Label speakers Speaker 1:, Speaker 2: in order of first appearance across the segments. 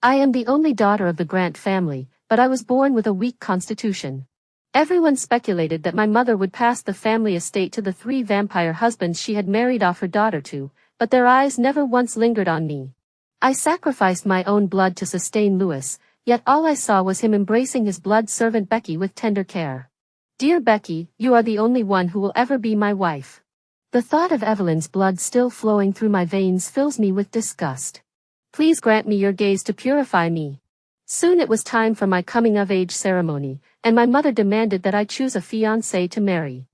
Speaker 1: I am the only daughter of the Grant family, but I was born with a weak constitution. Everyone speculated that my mother would pass the family estate to the 3 vampire husbands she had married off her daughter to, but their eyes never once lingered on me. I sacrificed my own blood to sustain Louis, yet all I saw was him embracing his blood servant Becky with tender care. Dear Becky, you are the only one who will ever be my wife. The thought of Evelyn's blood still flowing through my veins fills me with disgust. Please grant me your gaze to purify me. Soon it was time for my coming-of-age ceremony, and my mother demanded that I choose a fiancé to marry.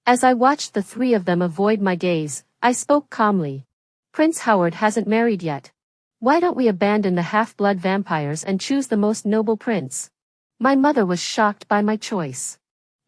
Speaker 1: As I watched the 3 of them avoid my gaze, I spoke calmly. Prince Howard hasn't married yet. Why don't we abandon the half-blood vampires and choose the most noble prince? My mother was shocked by my choice.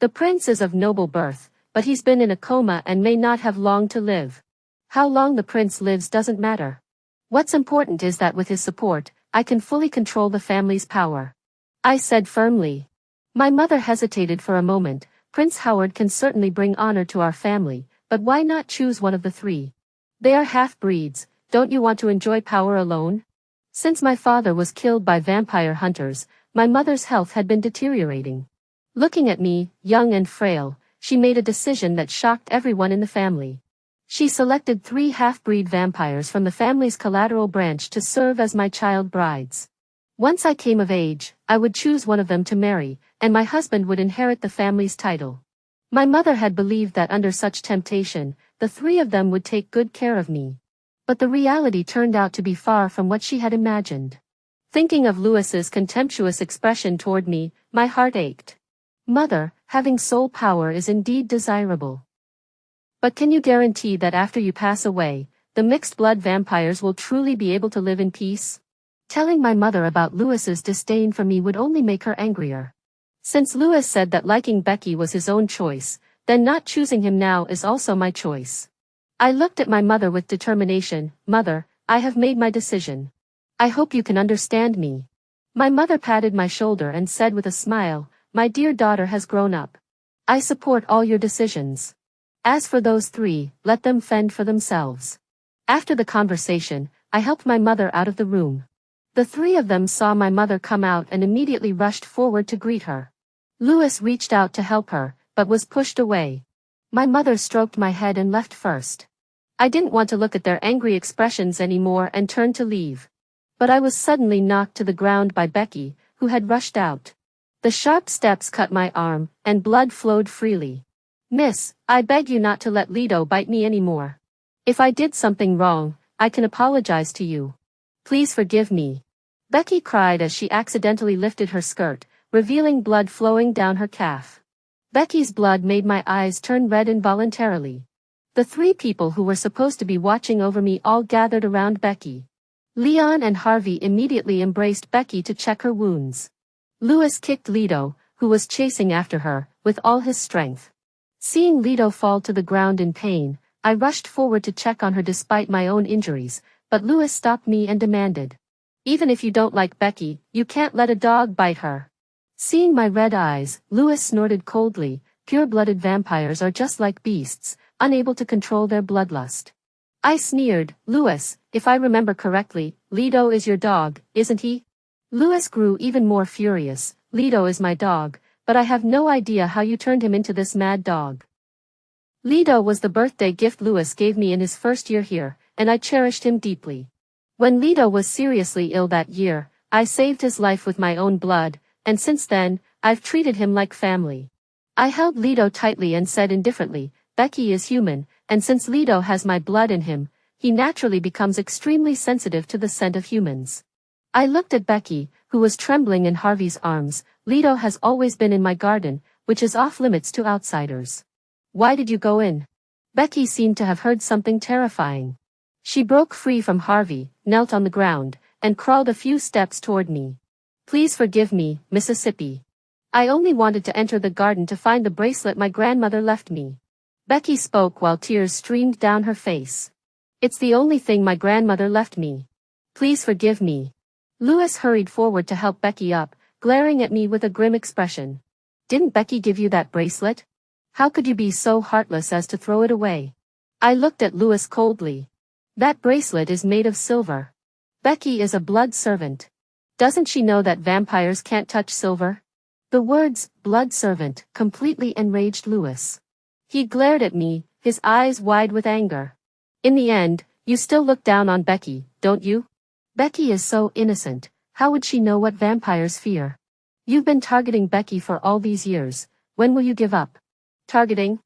Speaker 1: The prince is of noble birth, but he's been in a coma and may not have long to live. How long the prince lives doesn't matter. What's important is that with his support, I can fully control the family's power. I said firmly. My mother hesitated for a moment. Prince Howard can certainly bring honor to our family, but why not choose one of the 3? They are half-breeds, don't you want to enjoy power alone? Since my father was killed by vampire hunters, my mother's health had been deteriorating. Looking at me, young and frail, she made a decision that shocked everyone in the family. She selected 3 half-breed vampires from the family's collateral branch to serve as my child brides. Once I came of age, I would choose one of them to marry, and my husband would inherit the family's title. My mother had believed that under such temptation, the 3 of them would take good care of me. But the reality turned out to be far from what she had imagined. Thinking of Louis's contemptuous expression toward me, my heart ached. Mother, having soul power is indeed desirable. But can you guarantee that after you pass away, the mixed-blood vampires will truly be able to live in peace? Telling my mother about Louis's disdain for me would only make her angrier. Since Louis said that liking Becky was his own choice, then not choosing him now is also my choice. I looked at my mother with determination. Mother, I have made my decision. I hope you can understand me. My mother patted my shoulder and said with a smile, my dear daughter has grown up. I support all your decisions. As for those 3, let them fend for themselves. After the conversation, I helped my mother out of the room. The 3 of them saw my mother come out and immediately rushed forward to greet her. Louis reached out to help her, but was pushed away. My mother stroked my head and left first. I didn't want to look at their angry expressions anymore and turned to leave. But I was suddenly knocked to the ground by Becky, who had rushed out. The sharp steps cut my arm, and blood flowed freely. Miss, I beg you not to let Lido bite me anymore. If I did something wrong, I can apologize to you. Please forgive me. Becky cried as she accidentally lifted her skirt, revealing blood flowing down her calf. Becky's blood made my eyes turn red involuntarily. The 3 people who were supposed to be watching over me all gathered around Becky. Leon and Harvey immediately embraced Becky to check her wounds. Louis kicked Lido, who was chasing after her, with all his strength. Seeing Lido fall to the ground in pain, I rushed forward to check on her despite my own injuries, but Louis stopped me and demanded. Even if you don't like Becky, you can't let a dog bite her. Seeing my red eyes, Louis snorted coldly. Pure-blooded vampires are just like beasts, unable to control their bloodlust. I sneered. Louis, if I remember correctly, Lido is your dog, isn't he? Louis grew even more furious. Lido is my dog, but I have no idea how you turned him into this mad dog. Lido was the birthday gift Louis gave me in his first year here, and I cherished him deeply. When Lido was seriously ill that year, I saved his life with my own blood, and since then, I've treated him like family. I held Lido tightly and said indifferently, Becky is human, and since Lido has my blood in him, he naturally becomes extremely sensitive to the scent of humans. I looked at Becky, who was trembling in Harvey's arms. Lido has always been in my garden, which is off-limits to outsiders. Why did you go in? Becky seemed to have heard something terrifying. She broke free from Harvey, knelt on the ground, and crawled a few steps toward me. Please forgive me, Mississippi. I only wanted to enter the garden to find the bracelet my grandmother left me. Becky spoke while tears streamed down her face. It's the only thing my grandmother left me. Please forgive me. Louis hurried forward to help Becky up, glaring at me with a grim expression. Didn't Becky give you that bracelet? How could you be so heartless as to throw it away? I looked at Louis coldly. That bracelet is made of silver. Becky is a blood servant. Doesn't she know that vampires can't touch silver? The words, blood servant, completely enraged Louis. He glared at me, his eyes wide with anger. In the end, you still look down on Becky, don't you? Becky is so innocent, how would she know what vampires fear? You've been targeting Becky for all these years, when will you give up? Targeting?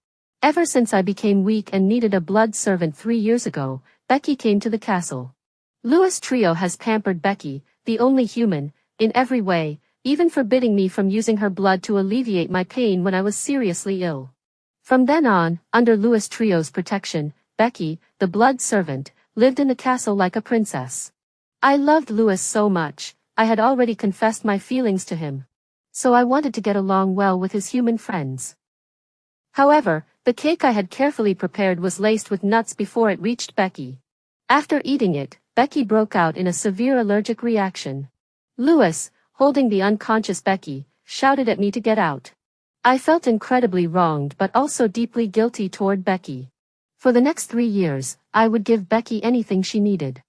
Speaker 1: Ever since I became weak and needed a blood servant 3 years ago, Becky came to the castle. Louis Trio has pampered Becky, the only human, in every way, even forbidding me from using her blood to alleviate my pain when I was seriously ill. From then on, under Louis Trio's protection, Becky, the blood servant, lived in the castle like a princess. I loved Louis so much, I had already confessed my feelings to him. So I wanted to get along well with his human friends. However, the cake I had carefully prepared was laced with nuts before it reached Becky. After eating it, Becky broke out in a severe allergic reaction. Louis, holding the unconscious Becky, shouted at me to get out. I felt incredibly wronged but also deeply guilty toward Becky. For the next 3 years, I would give Becky anything she needed.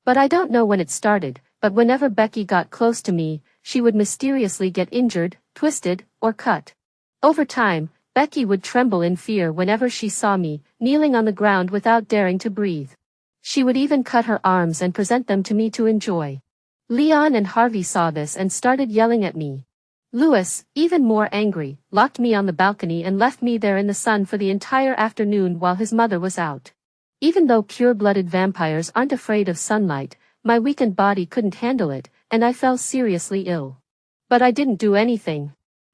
Speaker 1: But I don't know when it started, but whenever Becky got close to me, she would mysteriously get injured, twisted, or cut. Over time, Becky would tremble in fear whenever she saw me, kneeling on the ground without daring to breathe. She would even cut her arms and present them to me to enjoy. Leon and Harvey saw this and started yelling at me. Louis, even more angry, locked me on the balcony and left me there in the sun for the entire afternoon while his mother was out. Even though pure-blooded vampires aren't afraid of sunlight, my weakened body couldn't handle it, and I fell seriously ill. But I didn't do anything.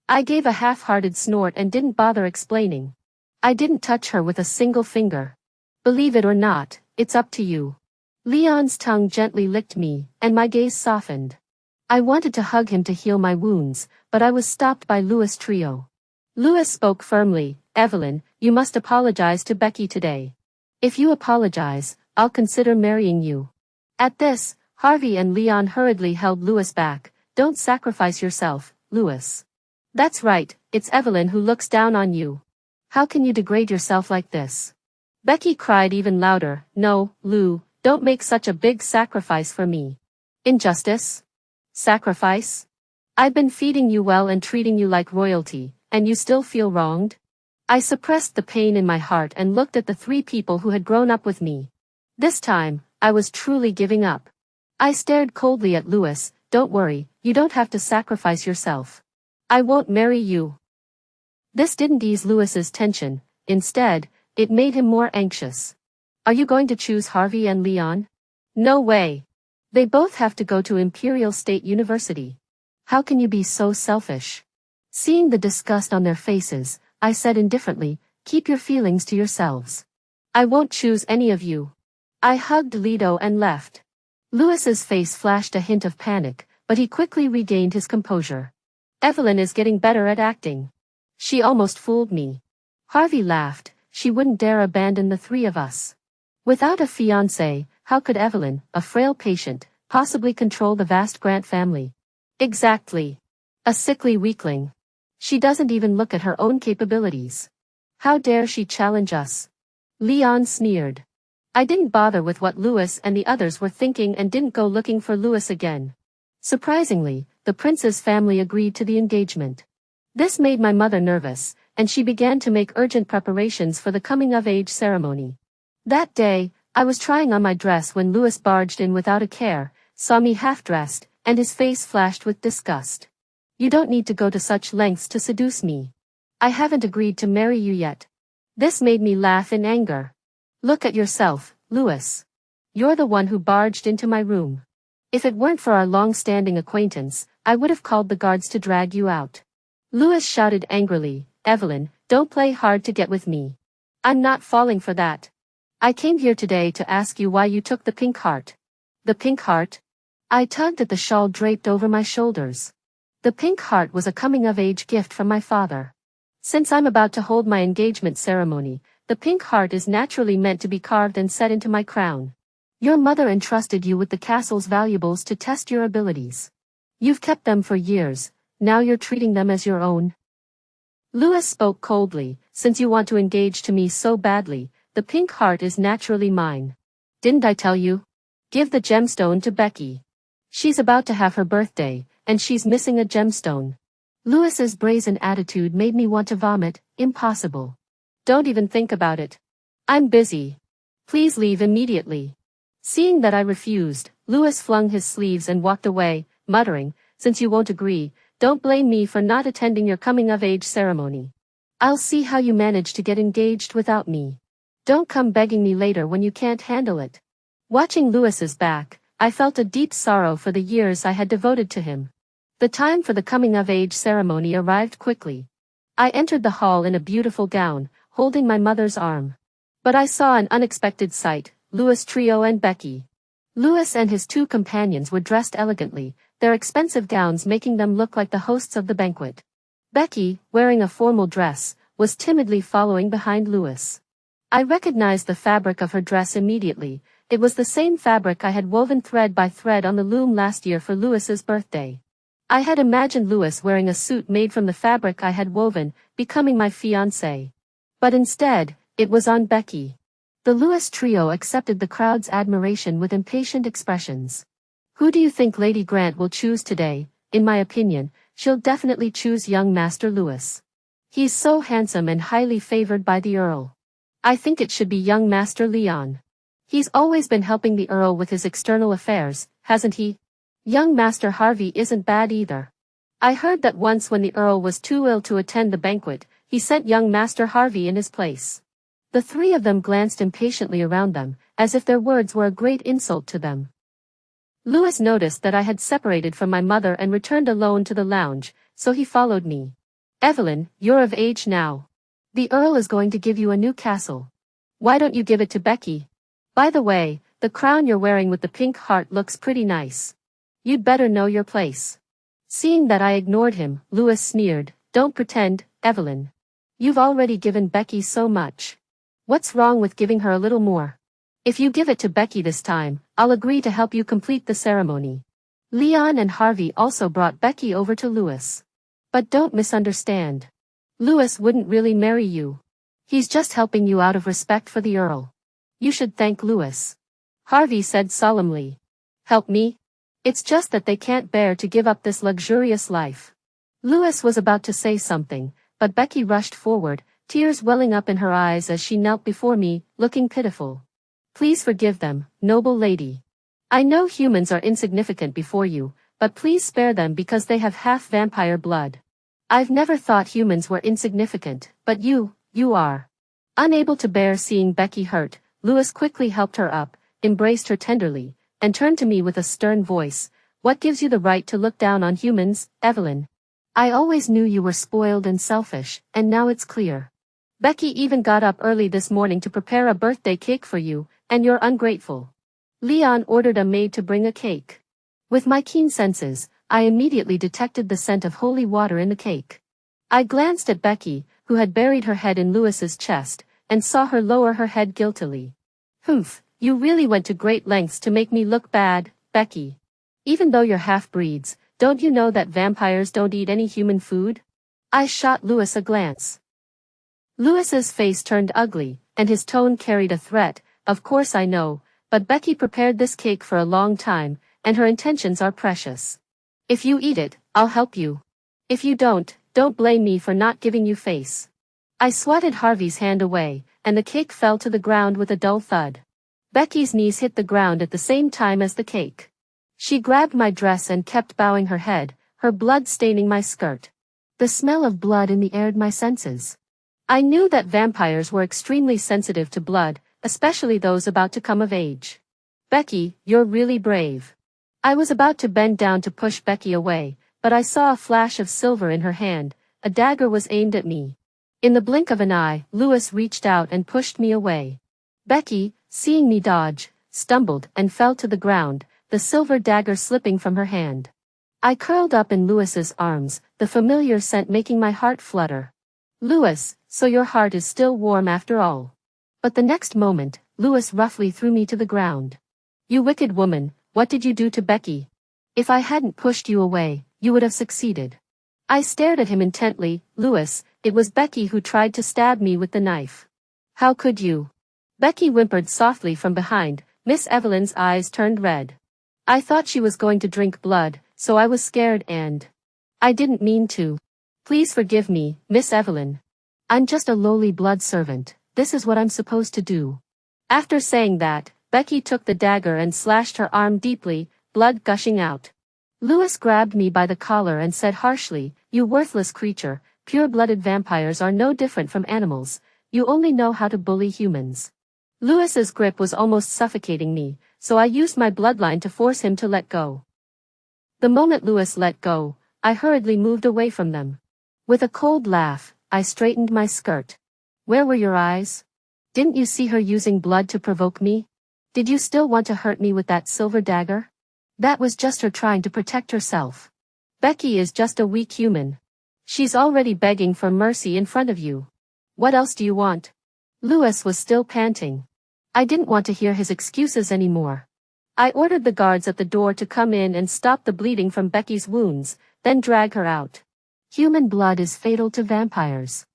Speaker 1: I gave a half-hearted snort and didn't bother explaining. I didn't touch her with a single finger. Believe it or not, it's up to you. Leon's tongue gently licked me, and my gaze softened. I wanted to hug him to heal my wounds, but I was stopped by Louis Trio. Louis spoke firmly, Evelyn, you must apologize to Becky today. If you apologize, I'll consider marrying you. At this, Harvey and Leon hurriedly held Louis back. Don't sacrifice yourself, Louis. That's right, it's Evelyn who looks down on you. How can you degrade yourself like this? Becky cried even louder. No, Lou, don't make such a big sacrifice for me. Injustice? Sacrifice? I've been feeding you well and treating you like royalty, and you still feel wronged? I suppressed the pain in my heart and looked at the 3 people who had grown up with me. This time, I was truly giving up. I stared coldly at Louis. Don't worry, you don't have to sacrifice yourself. I won't marry you. This didn't ease Louis's tension. Instead, it made him more anxious. Are you going to choose Harvey and Leon? No way. They both have to go to Imperial State University. How can you be so selfish? Seeing the disgust on their faces, I said indifferently, keep your feelings to yourselves. I won't choose any of you. I hugged Lido and left. Louis's face flashed a hint of panic, but he quickly regained his composure. Evelyn is getting better at acting. She almost fooled me. Harvey laughed. She wouldn't dare abandon the 3 of us. Without a fiancé, how could Evelyn, a frail patient, possibly control the vast Grant family? Exactly. A sickly weakling. She doesn't even look at her own capabilities. How dare she challenge us? Leon sneered. I didn't bother with what Louis and the others were thinking and didn't go looking for Louis again. Surprisingly, the prince's family agreed to the engagement. This made my mother nervous, and she began to make urgent preparations for the coming-of-age ceremony. That day, I was trying on my dress when Louis barged in without a care, saw me half-dressed, and his face flashed with disgust. You don't need to go to such lengths to seduce me. I haven't agreed to marry you yet. This made me laugh in anger. Look at yourself, Louis. You're the one who barged into my room. If it weren't for our long-standing acquaintance, I would have called the guards to drag you out. Louis shouted angrily, Evelyn, don't play hard to get with me. I'm not falling for that. I came here today to ask you why you took the pink heart. The pink heart? I tugged at the shawl draped over my shoulders. The pink heart was a coming-of-age gift from my father. Since I'm about to hold my engagement ceremony, the pink heart is naturally meant to be carved and set into my crown. Your mother entrusted you with the castle's valuables to test your abilities. You've kept them for years, now you're treating them as your own. Louis spoke coldly, since you want to engage to me so badly, the pink heart is naturally mine. Didn't I tell you? Give the gemstone to Becky. She's about to have her birthday, and she's missing a gemstone. Louis's brazen attitude made me want to vomit. Impossible. Don't even think about it. I'm busy. Please leave immediately. Seeing that I refused, Louis flung his sleeves and walked away, muttering, "Since you won't agree, don't blame me for not attending your coming-of-age ceremony. I'll see how you manage to get engaged without me. Don't come begging me later when you can't handle it." Watching Louis's back, I felt a deep sorrow for the years I had devoted to him. The time for the coming-of-age ceremony arrived quickly. I entered the hall in a beautiful gown, holding my mother's arm. But I saw an unexpected sight: Louis Trio and Becky. Louis and his two companions were dressed elegantly, their expensive gowns making them look like the hosts of the banquet. Becky, wearing a formal dress, was timidly following behind Louis. I recognized the fabric of her dress immediately. It was the same fabric I had woven thread by thread on the loom last year for Louis's birthday. I had imagined Louis wearing a suit made from the fabric I had woven, becoming my fiancé. But instead, it was on Becky. The Louis trio accepted the crowd's admiration with impatient expressions. "Who do you think Lady Grant will choose today?" "In my opinion, she'll definitely choose young Master Louis. He's so handsome and highly favored by the Earl." "I think it should be young Master Leon. He's always been helping the Earl with his external affairs, hasn't he?" "Young Master Harvey isn't bad either. I heard that once when the Earl was too ill to attend the banquet, he sent young Master Harvey in his place." The three of them glanced impatiently around them, as if their words were a great insult to them. Louis noticed that I had separated from my mother and returned alone to the lounge, so he followed me. "Evelyn, you're of age now. The Earl is going to give you a new castle. Why don't you give it to Becky? By the way, the crown you're wearing with the pink heart looks pretty nice. You'd better know your place." Seeing that I ignored him, Louis sneered, "Don't pretend, Evelyn. You've already given Becky so much. What's wrong with giving her a little more? If you give it to Becky this time, I'll agree to help you complete the ceremony." Leon and Harvey also brought Becky over to Louis. "But don't misunderstand. Louis wouldn't really marry you. He's just helping you out of respect for the Earl. You should thank Louis," Harvey said solemnly. "Help me? It's just that they can't bear to give up this luxurious life." Louis was about to say something, but Becky rushed forward, tears welling up in her eyes as she knelt before me, looking pitiful. "Please forgive them, noble lady. I know humans are insignificant before you, but please spare them because they have half vampire blood. I've never thought humans were insignificant, but you are." Unable to bear seeing Becky hurt, Louis quickly helped her up, embraced her tenderly, and turned to me with a stern voice. "What gives you the right to look down on humans, Evelyn? I always knew you were spoiled and selfish, and now it's clear. Becky even got up early this morning to prepare a birthday cake for you, and you're ungrateful." Leon ordered a maid to bring a cake. With my keen senses, I immediately detected the scent of holy water in the cake. I glanced at Becky, who had buried her head in Louis's chest, and saw her lower her head guiltily. "Humph, you really went to great lengths to make me look bad, Becky. Even though you're half-breeds, don't you know that vampires don't eat any human food?" I shot Louis a glance. Louis's face turned ugly, and his tone carried a threat. "Of course I know, but Becky prepared this cake for a long time, and her intentions are precious. If you eat it, I'll help you. If you don't blame me for not giving you face." I swatted Harvey's hand away, and the cake fell to the ground with a dull thud. Becky's knees hit the ground at the same time as the cake. She grabbed my dress and kept bowing her head, her blood staining my skirt. The smell of blood in the air my senses. I knew that vampires were extremely sensitive to blood, especially those about to come of age. "Becky, you're really brave." I was about to bend down to push Becky away, but I saw a flash of silver in her hand. A dagger was aimed at me. In the blink of an eye, Louis reached out and pushed me away. Becky, seeing me dodge, stumbled and fell to the ground, the silver dagger slipping from her hand. I curled up in Louis's arms, the familiar scent making my heart flutter. "Louis, so your heart is still warm after all." But the next moment, Louis roughly threw me to the ground. "You wicked woman, what did you do to Becky? If I hadn't pushed you away, you would have succeeded." I stared at him intently. "Louis, it was Becky who tried to stab me with the knife." "How could you?" Becky whimpered softly from behind. Miss Evelyn's eyes turned red. I thought she was going to drink blood, so I was scared and I didn't mean to. Please forgive me, Miss Evelyn. I'm just a lowly blood servant. This is what I'm supposed to do. After saying that, Becky took the dagger and slashed her arm deeply, blood gushing out. Lewis grabbed me by the collar and said harshly, "You worthless creature, pure-blooded vampires are no different from animals. You only know how to bully humans." Lewis's grip was almost suffocating me, so I used my bloodline to force him to let go. The moment Lewis let go, I hurriedly moved away from them. With a cold laugh, I straightened my skirt. "Where were your eyes? Didn't you see her using blood to provoke me? Did you still want to hurt me with that silver dagger? That was just her trying to protect herself. Becky is just a weak human. She's already begging for mercy in front of you. What else do you want?" Lewis was still panting. I didn't want to hear his excuses anymore. I ordered the guards at the door to come in and stop the bleeding from Becky's wounds, then drag her out. Human blood is fatal to vampires.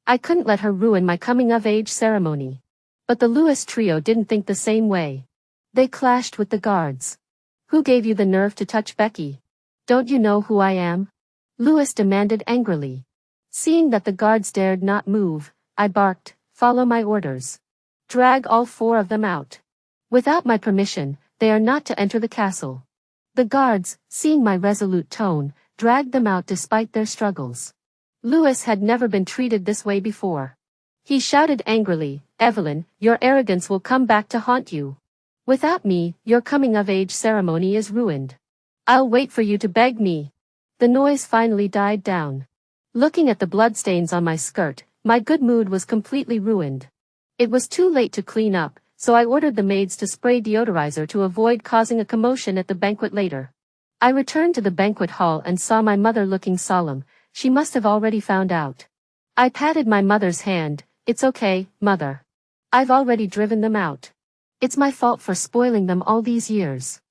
Speaker 1: I couldn't let her ruin my coming-of-age ceremony. But the Lewis trio didn't think the same way. They clashed with the guards. "Who gave you the nerve to touch Becky? Don't you know who I am?" Lewis demanded angrily. Seeing that the guards dared not move, I barked, "Follow my orders. Drag all 4 of them out. Without my permission, they are not to enter the castle." The guards, seeing my resolute tone, dragged them out despite their struggles. Lewis had never been treated this way before. He shouted angrily, "Evelyn, your arrogance will come back to haunt you. Without me, your coming-of-age ceremony is ruined. I'll wait for you to beg me." The noise finally died down. Looking at the bloodstains on my skirt, my good mood was completely ruined. It was too late to clean up, so I ordered the maids to spray deodorizer to avoid causing a commotion at the banquet later. I returned to the banquet hall and saw my mother looking solemn. She must have already found out. I patted my mother's hand. "It's okay, Mother. I've already driven them out. It's my fault for spoiling them all these years."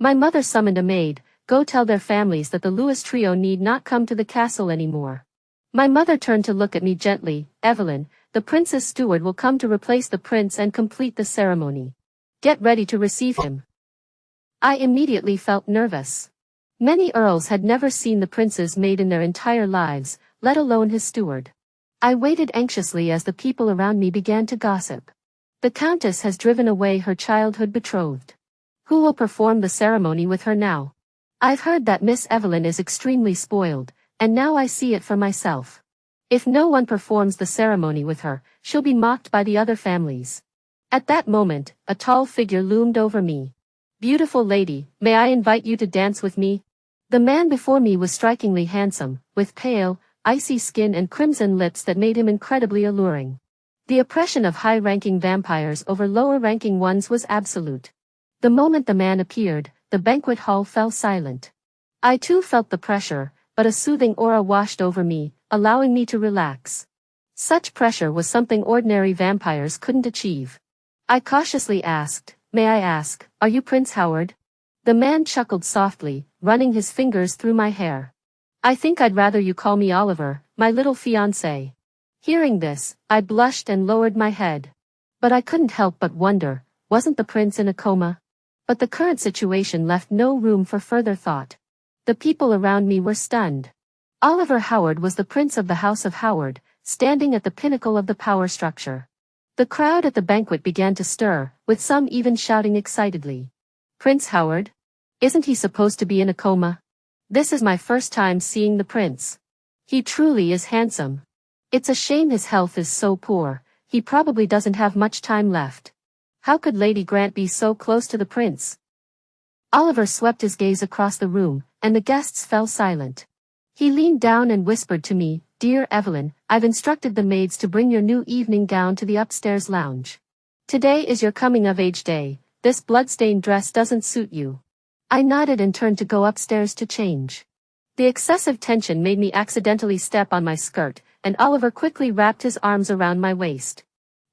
Speaker 1: My mother summoned a maid. "Go tell their families that the Lewis trio need not come to the castle anymore." My mother turned to look at me gently. "Evelyn, the prince's steward will come to replace the prince and complete the ceremony. Get ready to receive him." I immediately felt nervous. Many earls had never seen the prince's maid in their entire lives, let alone his steward. I waited anxiously as the people around me began to gossip. "The countess has driven away her childhood betrothed. Who will perform the ceremony with her now? I've heard that Miss Evelyn is extremely spoiled, and now I see it for myself. If no one performs the ceremony with her, she'll be mocked by the other families." At that moment, a tall figure loomed over me. "Beautiful lady, may I invite you to dance with me?" The man before me was strikingly handsome, with pale, icy skin and crimson lips that made him incredibly alluring. The oppression of high-ranking vampires over lower-ranking ones was absolute. The moment the man appeared, the banquet hall fell silent. I too felt the pressure, but a soothing aura washed over me, allowing me to relax. Such pressure was something ordinary vampires couldn't achieve. I cautiously asked, "May I ask, are you Prince Howard?" The man chuckled softly, running his fingers through my hair. "I think I'd rather you call me Oliver, my little fiancé." Hearing this, I blushed and lowered my head. But I couldn't help but wonder, wasn't the prince in a coma? But the current situation left no room for further thought. The people around me were stunned. Oliver Howard was the prince of the House of Howard, standing at the pinnacle of the power structure. The crowd at the banquet began to stir, with some even shouting excitedly. "Prince Howard? Isn't he supposed to be in a coma? This is my first time seeing the prince. He truly is handsome. It's a shame his health is so poor, he probably doesn't have much time left. How could Lady Grant be so close to the prince?" Oliver swept his gaze across the room, and the guests fell silent. He leaned down and whispered to me, "Dear Evelyn, I've instructed the maids to bring your new evening gown to the upstairs lounge. Today is your coming-of-age day. This bloodstained dress doesn't suit you." I nodded and turned to go upstairs to change. The excessive tension made me accidentally step on my skirt, and Oliver quickly wrapped his arms around my waist.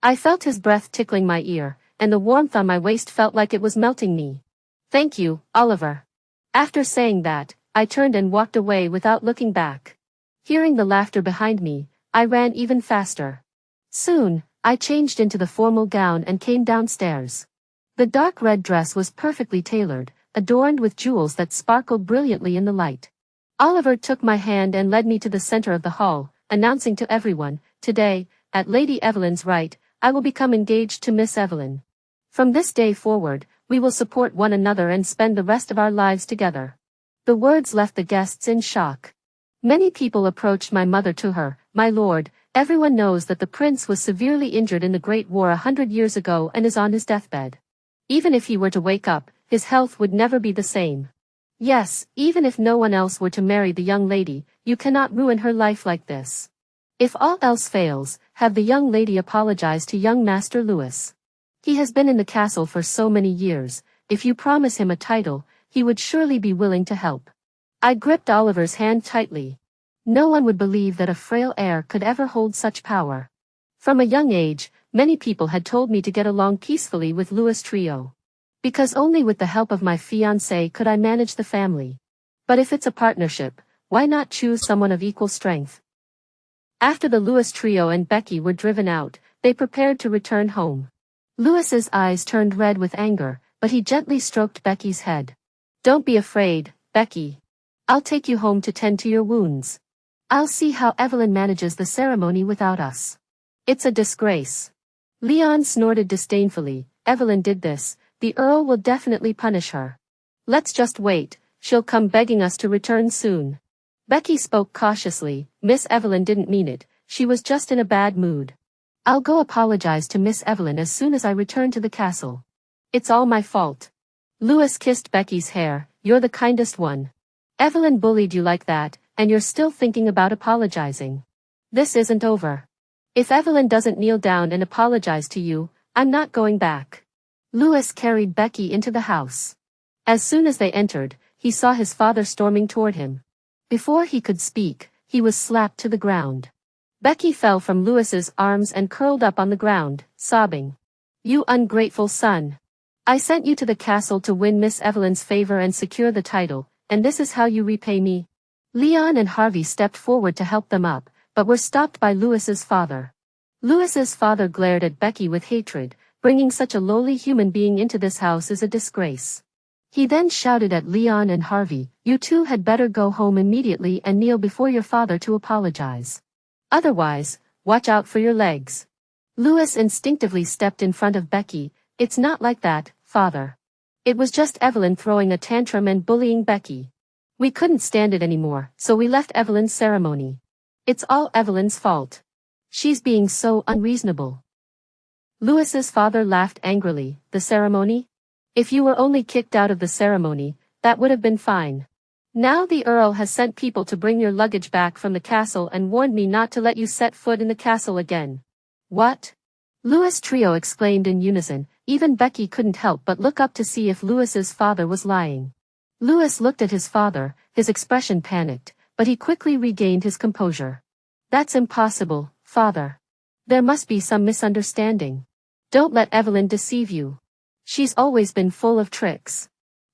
Speaker 1: I felt his breath tickling my ear, and the warmth on my waist felt like it was melting me. "Thank you, Oliver." After saying that, I turned and walked away without looking back. Hearing the laughter behind me, I ran even faster. Soon, I changed into the formal gown and came downstairs. The dark red dress was perfectly tailored, adorned with jewels that sparkled brilliantly in the light. Oliver took my hand and led me to the center of the hall, announcing to everyone, "Today, at Lady Evelyn's right, I will become engaged to Miss Evelyn. From this day forward, we will support one another and spend the rest of our lives together." The words left the guests in shock. Many people approached my mother to her, "My lord, everyone knows that the prince was severely injured in the Great War 100 years ago and is on his deathbed. Even if he were to wake up, his health would never be the same. Yes, even if no one else were to marry the young lady, you cannot ruin her life like this. If all else fails, have the young lady apologize to young Master Louis. He has been in the castle for so many years, if you promise him a title, he would surely be willing to help." I gripped Oliver's hand tightly. No one would believe that a frail heir could ever hold such power. From a young age, many people had told me to get along peacefully with Louis Trio. Because only with the help of my fiancé could I manage the family. But if it's a partnership, why not choose someone of equal strength? After the Louis Trio and Becky were driven out, they prepared to return home. Louis's eyes turned red with anger, but he gently stroked Becky's head. "Don't be afraid, Becky. I'll take you home to tend to your wounds. I'll see how Evelyn manages the ceremony without us. It's a disgrace." Leon snorted disdainfully. "Evelyn did this, the Earl will definitely punish her. Let's just wait, she'll come begging us to return soon." Becky spoke cautiously. "Miss Evelyn didn't mean it, she was just in a bad mood. I'll go apologize to Miss Evelyn as soon as I return to the castle. It's all my fault." Louis kissed Becky's hair. "You're the kindest one. Evelyn bullied you like that, and you're still thinking about apologizing. This isn't over. If Evelyn doesn't kneel down and apologize to you, I'm not going back." Louis carried Becky into the house. As soon as they entered, he saw his father storming toward him. Before he could speak, he was slapped to the ground. Becky fell from Louis's arms and curled up on the ground, sobbing. "You ungrateful son. I sent you to the castle to win Miss Evelyn's favor and secure the title, and this is how you repay me?" Leon and Harvey stepped forward to help them up, but were stopped by Louis's father. Louis's father glared at Becky with hatred. "Bringing such a lowly human being into this house is a disgrace." He then shouted at Leon and Harvey, "You two had better go home immediately and kneel before your father to apologize. Otherwise, watch out for your legs." Louis instinctively stepped in front of Becky. "It's not like that, father. It was just Evelyn throwing a tantrum and bullying Becky. We couldn't stand it anymore, so we left Evelyn's ceremony. It's all Evelyn's fault. She's being so unreasonable." Louis's father laughed angrily. "The ceremony? If you were only kicked out of the ceremony, that would have been fine. Now the Earl has sent people to bring your luggage back from the castle and warned me not to let you set foot in the castle again." "What?" Louis Trio exclaimed in unison. Even Becky couldn't help but look up to see if Louis's father was lying. Louis looked at his father, his expression panicked, but he quickly regained his composure. "That's impossible, father. There must be some misunderstanding. Don't let Evelyn deceive you. She's always been full of tricks.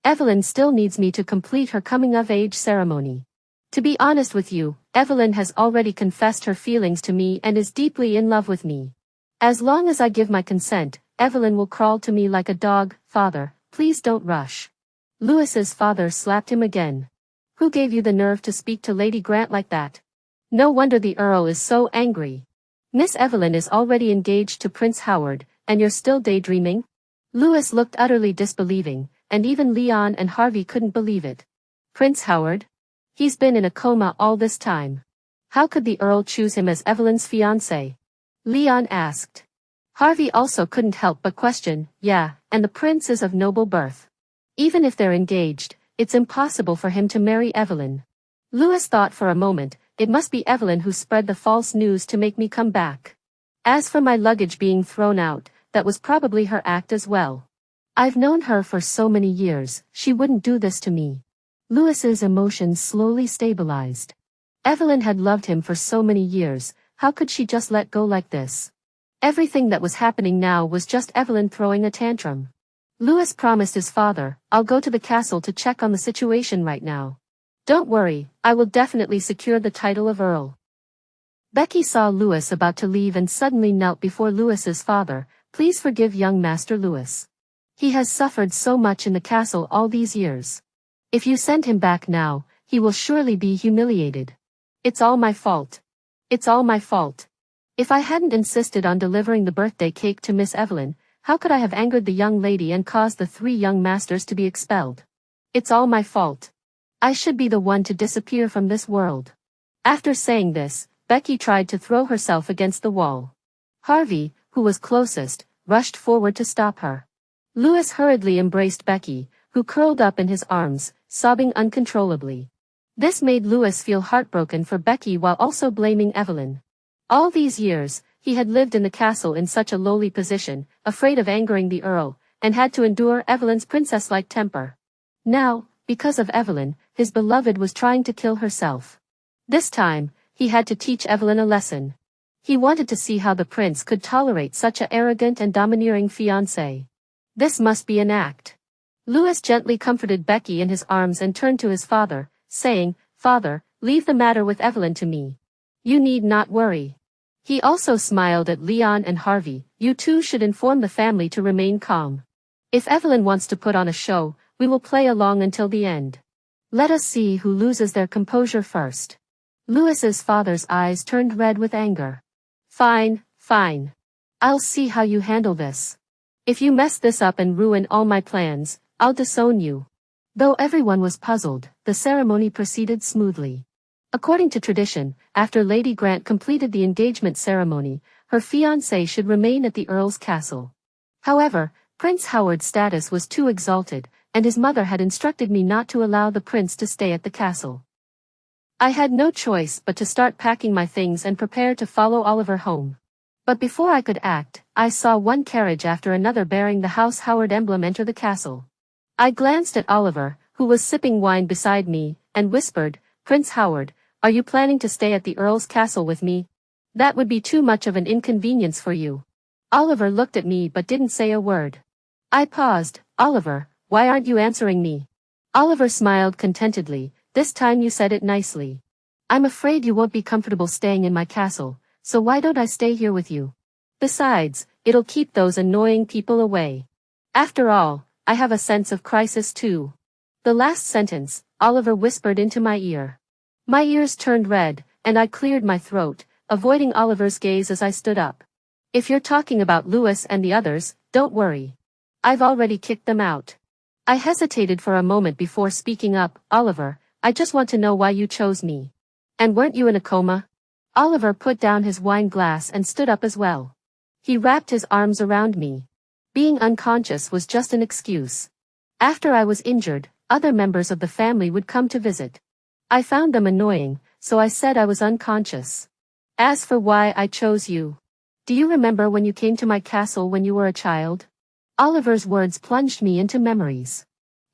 Speaker 1: Evelyn still needs me to complete her coming-of-age ceremony. To be honest with you, Evelyn has already confessed her feelings to me and is deeply in love with me. As long as I give my consent, Evelyn will crawl to me like a dog. Father, please don't rush." Louis's father slapped him again. "Who gave you the nerve to speak to Lady Grant like that? No wonder the Earl is so angry. Miss Evelyn is already engaged to Prince Howard, and you're still daydreaming?" Louis looked utterly disbelieving, and even Leon and Harvey couldn't believe it. "Prince Howard? He's been in a coma all this time. How could the Earl choose him as Evelyn's fiancé?" Leon asked. Harvey also couldn't help but question. "Yeah, and the prince is of noble birth. Even if they're engaged, it's impossible for him to marry Evelyn." Louis thought for a moment. "It must be Evelyn who spread the false news to make me come back. As for my luggage being thrown out, that was probably her act as well. I've known her for so many years, she wouldn't do this to me." Louis's emotions slowly stabilized. Evelyn had loved him for so many years, how could she just let go like this? Everything that was happening now was just Evelyn throwing a tantrum. Louis promised his father, "I'll go to the castle to check on the situation right now. Don't worry, I will definitely secure the title of Earl." Becky saw Louis about to leave and suddenly knelt before Louis's father. "Please forgive young Master Louis. He has suffered so much in the castle all these years. If you send him back now, he will surely be humiliated. It's all my fault. It's all my fault. If I hadn't insisted on delivering the birthday cake to Miss Evelyn, how could I have angered the young lady and caused the 3 young masters to be expelled? It's all my fault. I should be the one to disappear from this world. After saying this, Becky tried to throw herself against the wall. Harvey, who was closest, rushed forward to stop her. Louis hurriedly embraced Becky, who curled up in his arms, sobbing uncontrollably. This made Louis feel heartbroken for Becky while also blaming Evelyn. All these years, he had lived in the castle in such a lowly position, afraid of angering the Earl, and had to endure Evelyn's princess-like temper. Now, because of Evelyn, his beloved was trying to kill herself. This time, he had to teach Evelyn a lesson. He wanted to see how the prince could tolerate such an arrogant and domineering fiancée. This must be an act. Louis gently comforted Becky in his arms and turned to his father, saying, "Father, leave the matter with Evelyn to me. You need not worry." He also smiled at Leon and Harvey. "You two should inform the family to remain calm. If Evelyn wants to put on a show, we will play along until the end. Let us see who loses their composure first." Louis's father's eyes turned red with anger. "Fine, fine. I'll see how you handle this. If you mess this up and ruin all my plans, I'll disown you." Though everyone was puzzled, the ceremony proceeded smoothly. According to tradition, after Lady Grant completed the engagement ceremony, her fiancé should remain at the Earl's castle. However, Prince Howard's status was too exalted, and his mother had instructed me not to allow the prince to stay at the castle. I had no choice but to start packing my things and prepare to follow Oliver home. But before I could act, I saw one carriage after another bearing the House Howard emblem enter the castle. I glanced at Oliver, who was sipping wine beside me, and whispered, "Prince Howard, are you planning to stay at the Earl's castle with me? That would be too much of an inconvenience for you." Oliver looked at me but didn't say a word. I paused. "Oliver, why aren't you answering me?" Oliver smiled contentedly. "This time you said it nicely. I'm afraid you won't be comfortable staying in my castle, so why don't I stay here with you? Besides, it'll keep those annoying people away. After all, I have a sense of crisis too." The last sentence, Oliver whispered into my ear. My ears turned red, and I cleared my throat, avoiding Oliver's gaze as I stood up. "If you're talking about Louis and the others, don't worry. I've already kicked them out." I hesitated for a moment before speaking up. "Oliver, I just want to know why you chose me. And weren't you in a coma?" Oliver put down his wine glass and stood up as well. He wrapped his arms around me. Being unconscious was just an excuse. After I was injured, other members of the family would come to visit. I found them annoying, so I said I was unconscious. As for why I chose you, do you remember when you came to my castle when you were a child? Oliver's words plunged me into memories.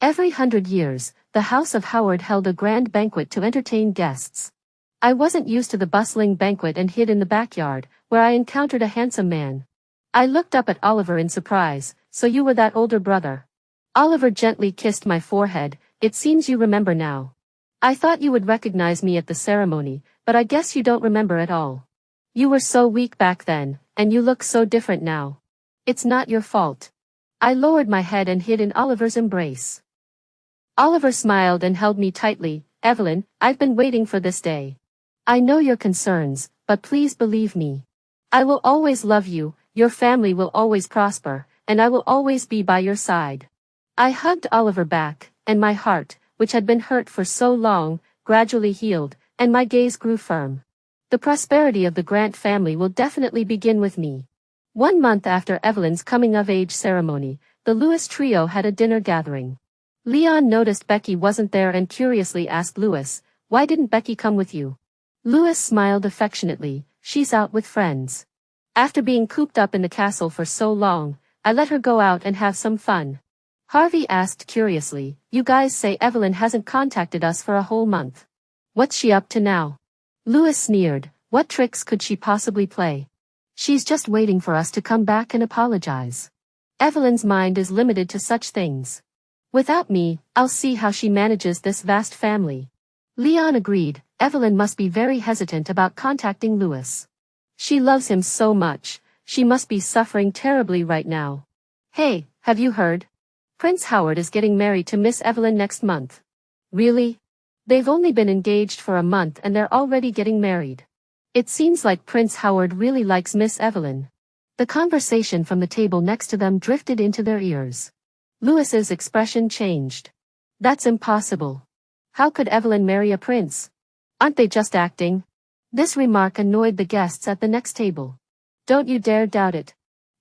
Speaker 1: Every 100 years, the House of Howard held a grand banquet to entertain guests. I wasn't used to the bustling banquet and hid in the backyard, where I encountered a handsome man. I looked up at Oliver in surprise. "So you were that older brother?" Oliver gently kissed my forehead. "It seems you remember now. I thought you would recognize me at the ceremony, but I guess you don't remember at all. You were so weak back then, and you look so different now. It's not your fault." I lowered my head and hid in Oliver's embrace. Oliver smiled and held me tightly. "Evelyn, I've been waiting for this day. I know your concerns, but please believe me. I will always love you, your family will always prosper, and I will always be by your side." I hugged Oliver back, and my heart, which had been hurt for so long, gradually healed, and my gaze grew firm. The prosperity of the Grant family will definitely begin with me. 1 month after Evelyn's coming-of-age ceremony, the Louis trio had a dinner gathering. Leon noticed Becky wasn't there and curiously asked Louis, "Why didn't Becky come with you?" Louis smiled affectionately. "She's out with friends. After being cooped up in the castle for so long, I let her go out and have some fun." Harvey asked curiously, "You guys say Evelyn hasn't contacted us for a whole month. What's she up to now?" Louis sneered. "What tricks could she possibly play? She's just waiting for us to come back and apologize. Evelyn's mind is limited to such things. Without me, I'll see how she manages this vast family." Leon agreed. Evelyn must be very hesitant about contacting Louis. She loves him so much, she must be suffering terribly right now. "Hey, have you heard? Prince Howard is getting married to Miss Evelyn next month. Really? They've only been engaged for a month and they're already getting married. It seems like Prince Howard really likes Miss Evelyn. The conversation from the table next to them drifted into their ears. Louis's expression changed. That's impossible. How could Evelyn marry a prince? Aren't they just acting? This remark annoyed the guests at the next table. Don't you dare doubt it.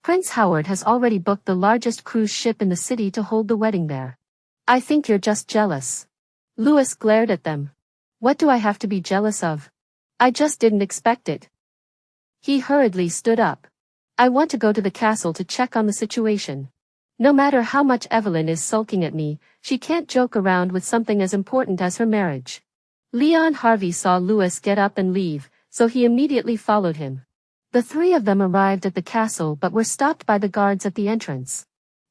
Speaker 1: Prince Howard has already booked the largest cruise ship in the city to hold the wedding there. I think you're just jealous. Louis glared at them. What do I have to be jealous of? I just didn't expect it. He hurriedly stood up. I want to go to the castle to check on the situation. No matter how much Evelyn is sulking at me, she can't joke around with something as important as her marriage. Leon Harvey saw Louis get up and leave, so he immediately followed him. The three of them arrived at the castle but were stopped by the guards at the entrance.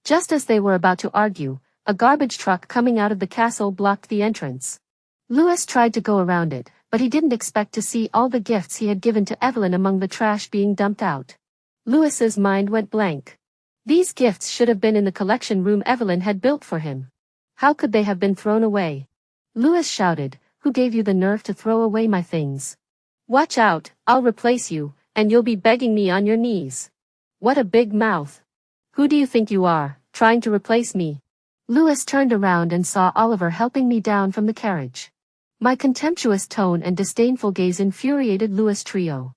Speaker 1: Just as they were about to argue, a garbage truck coming out of the castle blocked the entrance. Louis tried to go around it, but he didn't expect to see all the gifts he had given to Evelyn among the trash being dumped out. Louis's mind went blank. These gifts should have been in the collection room Evelyn had built for him. How could they have been thrown away? Louis shouted, "Who gave you the nerve to throw away my things? Watch out, I'll replace you, and you'll be begging me on your knees." What a big mouth. Who do you think you are, trying to replace me? Louis turned around and saw Oliver helping me down from the carriage. My contemptuous tone and disdainful gaze infuriated Louis' trio.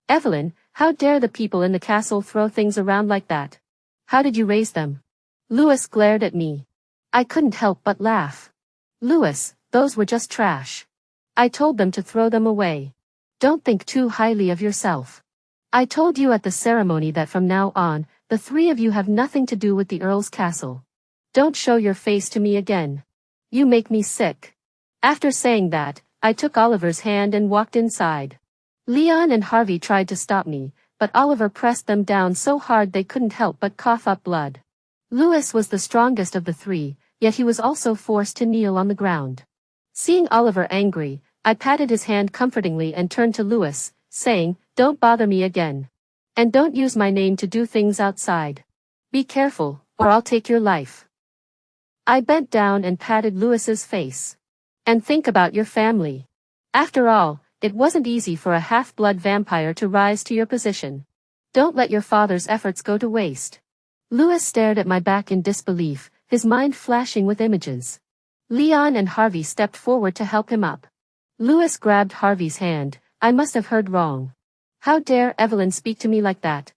Speaker 1: Evelyn, how dare the people in the castle throw things around like that? How did you raise them? Louis glared at me. I couldn't help but laugh. Louis, those were just trash. I told them to throw them away. Don't think too highly of yourself. I told you at the ceremony that from now on, the three of you have nothing to do with the Earl's castle. Don't show your face to me again. You make me sick. After saying that, I took Oliver's hand and walked inside. Leon and Harvey tried to stop me, but Oliver pressed them down so hard they couldn't help but cough up blood. Louis was the strongest of the three, yet he was also forced to kneel on the ground. Seeing Oliver angry, I patted his hand comfortingly and turned to Louis, saying, "Don't bother me again. And don't use my name to do things outside. Be careful, or I'll take your life." I bent down and patted Louis's face. "And think about your family. After all, it wasn't easy for a half-blood vampire to rise to your position. Don't let your father's efforts go to waste." Louis stared at my back in disbelief, his mind flashing with images. Leon and Harvey stepped forward to help him up. Louis grabbed Harvey's hand. I must have heard wrong. How dare Evelyn speak to me like that?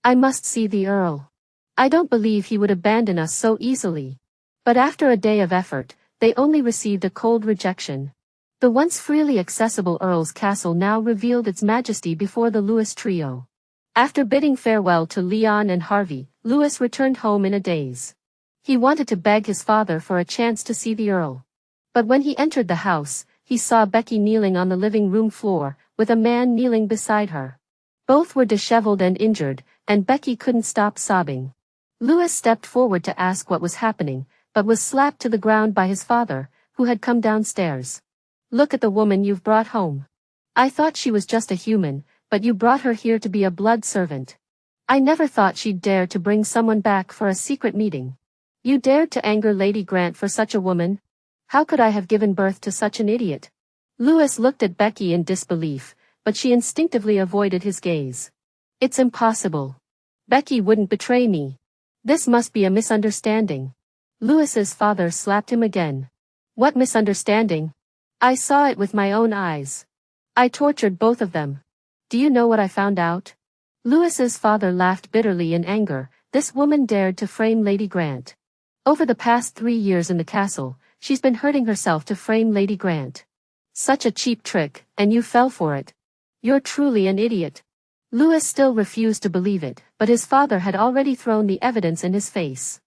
Speaker 1: I must see the Earl. I don't believe he would abandon us so easily. But after a day of effort, they only received a cold rejection. The once freely accessible Earl's castle now revealed its majesty before the Louis trio. After bidding farewell to Leon and Harvey, Louis returned home in a daze. He wanted to beg his father for a chance to see the Earl. But when he entered the house, he saw Becky kneeling on the living room floor, with a man kneeling beside her. Both were disheveled and injured, and Becky couldn't stop sobbing. Louis stepped forward to ask what was happening, but was slapped to the ground by his father, who had come downstairs. "Look at the woman you've brought home. I thought she was just a human, but you brought her here to be a blood servant. I never thought she'd dare to bring someone back for a secret meeting. You dared to anger Lady Grant for such a woman? How could I have given birth to such an idiot?" Louis looked at Becky in disbelief, but she instinctively avoided his gaze. "It's impossible. Becky wouldn't betray me. This must be a misunderstanding." Louis's father slapped him again. "What misunderstanding? I saw it with my own eyes. I tortured both of them. Do you know what I found out?" Louis's father laughed bitterly in anger. This woman dared to frame Lady Grant. Over the past 3 years in the castle, she's been hurting herself to frame Lady Grant. Such a cheap trick, and you fell for it. You're truly an idiot. Louis still refused to believe it, but his father had already thrown the evidence in his face.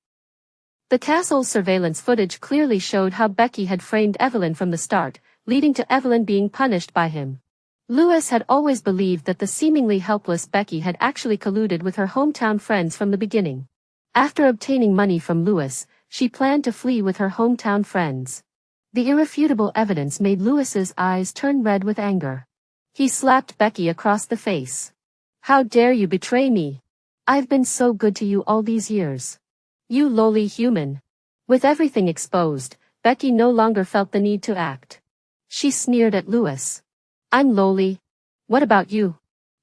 Speaker 1: The castle's surveillance footage clearly showed how Becky had framed Evelyn from the start, leading to Evelyn being punished by him. Louis had always believed that the seemingly helpless Becky had actually colluded with her hometown friends from the beginning. After obtaining money from Louis, she planned to flee with her hometown friends. The irrefutable evidence made Louis's eyes turn red with anger. He slapped Becky across the face. "How dare you betray me? I've been so good to you all these years. You lowly human. With everything exposed, Becky no longer felt the need to act. She sneered at Louis. I'm lowly. What about you?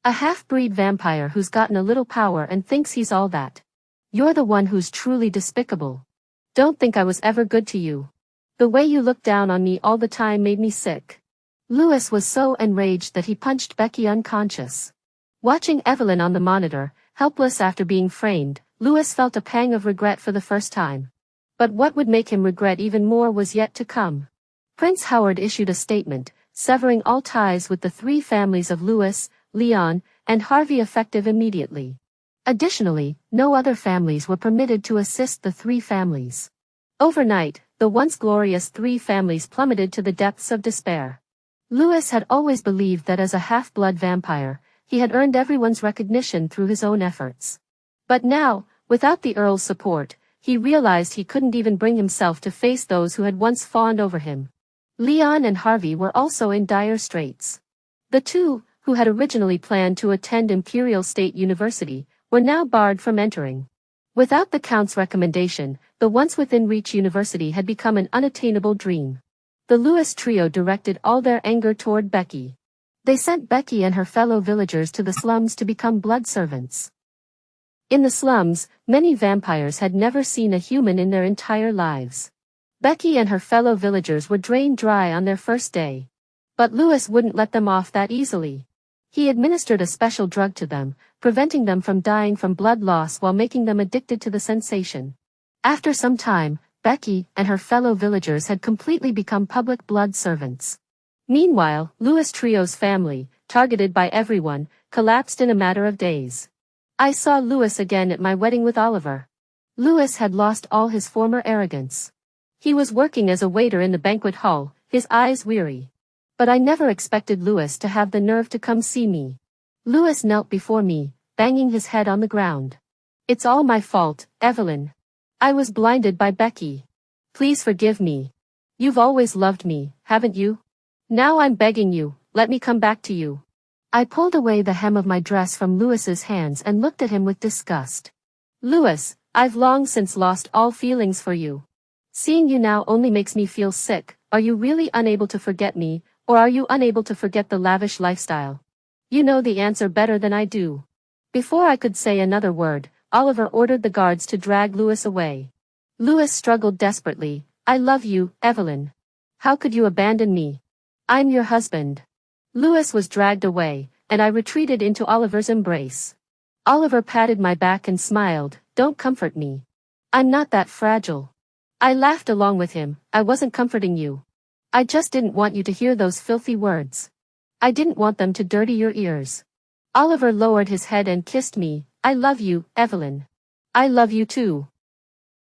Speaker 1: A half-breed vampire who's gotten a little power and thinks he's all that. You're the one who's truly despicable. Don't think I was ever good to you. The way you looked down on me all the time made me sick. Louis was so enraged that he punched Becky unconscious. Watching Evelyn on the monitor, helpless after being framed, Louis felt a pang of regret for the first time. But what would make him regret even more was yet to come. Prince Howard issued a statement, severing all ties with the three families of Louis, Leon, and Harvey effective immediately. Additionally, no other families were permitted to assist the three families. Overnight, the once glorious three families plummeted to the depths of despair. Louis had always believed that as a half-blood vampire, he had earned everyone's recognition through his own efforts. But now, without the Earl's support, he realized he couldn't even bring himself to face those who had once fawned over him. Leon and Harvey were also in dire straits. The two, who had originally planned to attend Imperial State University, were now barred from entering. Without the Count's recommendation, the once within-reach university had become an unattainable dream. The Louis trio directed all their anger toward Becky. They sent Becky and her fellow villagers to the slums to become blood servants. In the slums, many vampires had never seen a human in their entire lives. Becky and her fellow villagers were drained dry on their first day. But Louis wouldn't let them off that easily. He administered a special drug to them, preventing them from dying from blood loss while making them addicted to the sensation. After some time, Becky and her fellow villagers had completely become public blood servants. Meanwhile, Louis Trio's family, targeted by everyone, collapsed in a matter of days. I saw Louis again at my wedding with Oliver. Louis had lost all his former arrogance. He was working as a waiter in the banquet hall, his eyes weary. But I never expected Louis to have the nerve to come see me. Louis knelt before me, banging his head on the ground. It's all my fault, Evelyn. I was blinded by Becky. Please forgive me. You've always loved me, haven't you? Now I'm begging you, let me come back to you. I pulled away the hem of my dress from Louis's hands and looked at him with disgust. Louis, I've long since lost all feelings for you. Seeing you now only makes me feel sick. Are you really unable to forget me, or are you unable to forget the lavish lifestyle? You know the answer better than I do. Before I could say another word, Oliver ordered the guards to drag Louis away. Louis struggled desperately. I love you, Evelyn. How could you abandon me? I'm your husband. Louis was dragged away, and I retreated into Oliver's embrace. Oliver patted my back and smiled. Don't comfort me. I'm not that fragile. I laughed along with him. I wasn't comforting you. I just didn't want you to hear those filthy words. I didn't want them to dirty your ears. Oliver lowered his head and kissed me. I love you, Evelyn. I love you too.